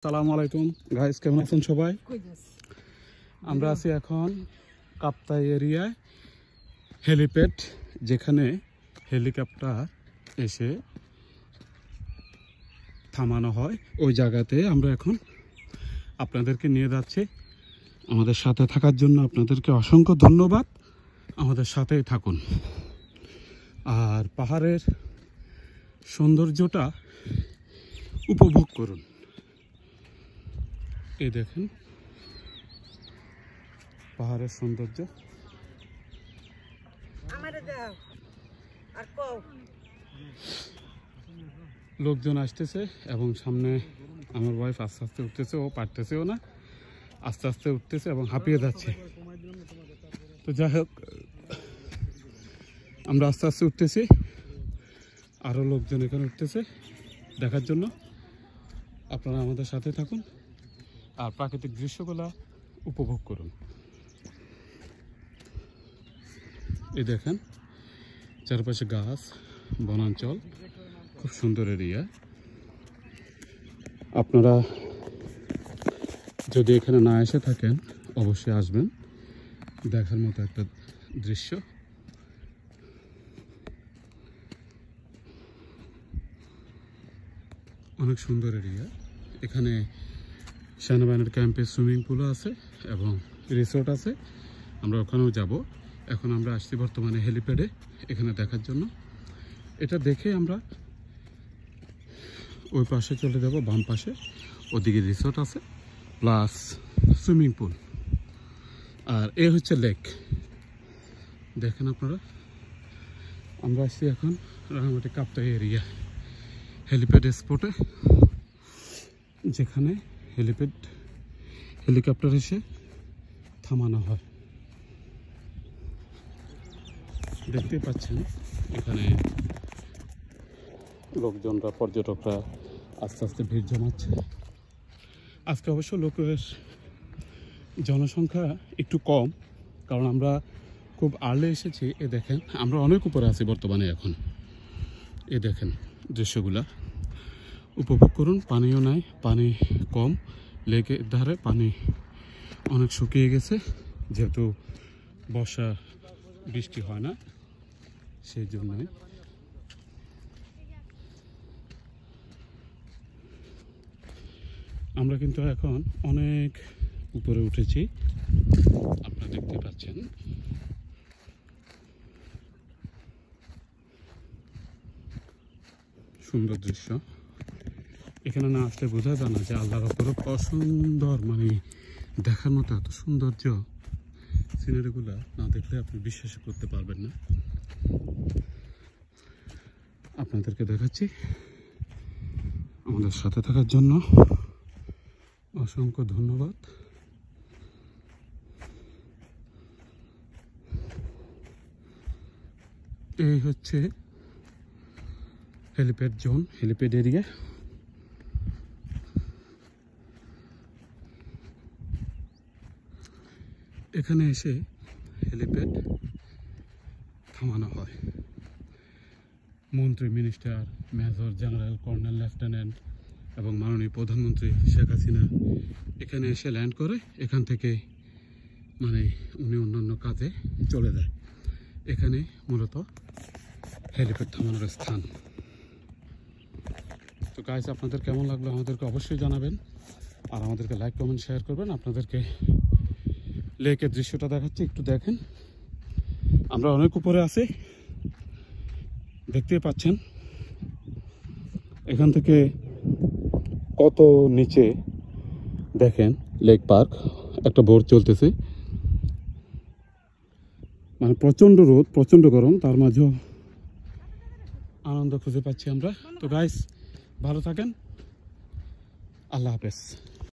আসসালামু আলাইকুম গাইস, কেমন আছেন সবাই? আমরা আছি এখন কাপ্তাই এরিয়ায় হেলিপ্যাড, যেখানে হেলিকপ্টার এসে থামানো হয়। ওই জায়গাতে আমরা এখন আপনাদেরকে নিয়ে যাচ্ছি। আমাদের সাথে থাকার জন্য আপনাদেরকে অসংখ্য ধন্যবাদ। আমাদের সাথেই থাকুন আর পাহাড়ের সৌন্দর্যটা উপভোগ করুন। এই দেখেন পাহাড়ের সৌন্দর্য। লোকজন আসতেছে এবং সামনে আমার ওয়াইফ আস্তে আস্তে উঠতেছে, ও পারতেছেও না, আস্তে আস্তে উঠতেছে এবং হাঁপিয়ে যাচ্ছে। তো যাই হোক, আমরা আস্তে আস্তে উঠতেছি, আরও লোকজন এখানে উঠতেছে দেখার জন্য। আপনারা আমাদের সাথে থাকুন আর প্রাকৃতিক দৃশ্যগুলো উপভোগ করুন। এই দেখেন চারপাশে গাছ, বনাঞ্চল, খুব সুন্দর এরিয়া। আপনারা যদি এখানে না এসে থাকেন অবশ্যই আসবেন, দেখার মতো একটা দৃশ্য। অনেক সুন্দর এরিয়া। এখানে সেনাবাহিনীর ক্যাম্পে সুইমিং পুলও আছে এবং রিসোর্ট আছে, আমরা ওখানেও যাব। এখন আমরা আসছি বর্তমানে হেলিপ্যাডে এখানে দেখার জন্য। এটা দেখে আমরা ওই পাশে চলে যাব, বাম পাশে ওদিকে রিসোর্ট আছে প্লাস সুইমিং পুল। আর এ হচ্ছে লেক, দেখেন আপনারা। আমরা আসছি এখন রাঙামাটি কাপ্তাই এরিয়া হেলিপ্যাড স্পটে, যেখানে হেলিকপ্টার এসে থামানো হয়। দেখতে পাচ্ছেন এখানে লোকজনরা, পর্যটকরা আস্তে আস্তে ভিড় জমাচ্ছে। আজকে অবশ্য লোকের জনসংখ্যা একটু কম, কারণ আমরা খুব আর্লি এসেছি। এ দেখেন আমরা অনেক উপরে আছি বর্তমানে এখন। এ দেখেন দৃশ্যগুলা উপভোগ করুন। পানিও নাই, পানি কম, লেকের ধারে পানি অনেক শুকিয়ে গেছে, যেহেতু বর্ষা বৃষ্টি হয় না সেই জন্যই। আমরা কিন্তু এখন অনেক উপরে উঠেছি, আপনারা দেখতে পাচ্ছেন। সুন্দর দৃশ্য। এখানে না আসলে বোঝা যায় না যে আল্লাহর অপরূপ অসুন্দর, মানে দেখার মতো এত সৌন্দর্য। সিনারিগুলো না দেখলে আপনি বিশ্বাস করতে পারবেন না। আপনাদেরকে দেখাচ্ছি। আমাদের সাথে থাকার জন্য অসংখ্য ধন্যবাদ। এই হচ্ছে হেলিপ্যাড জোন, হেলিপ্যাড এরিয়া। এখানে এসে হেলিপ্যাড থামানো হয়। মন্ত্রী, minister, major general, colonel, lieutenant এবং মাননীয় প্রধানমন্ত্রী শেখ হাসিনা এখানে এসে ল্যান্ড করে। এখান থেকে মানে উনি অন্যান্য কাজে চলে যায়। এখানে মূলত হেলিপ্যাড থামানোর স্থান। তো গাইস, আপনাদের কেমন লাগলো আমাদেরকে অবশ্যই জানাবেন আর আমাদেরকে লাইক, কমেন্ট, শেয়ার করবেন। আপনাদেরকে লেকের দৃশ্যটা দেখাচ্ছি, একটু দেখেন। আমরা অনেক উপরে আছি, দেখতেই পাচ্ছেন। এখান থেকে কত নিচে দেখেন লেক পার্ক। একটা বোট চলতেছে, মানে প্রচণ্ড রোদ, প্রচণ্ড গরম, তার মাঝেও আনন্দ খুঁজে পাচ্ছি আমরা। তো গাইস, ভালো থাকেন, আল্লাহ হাফেজ।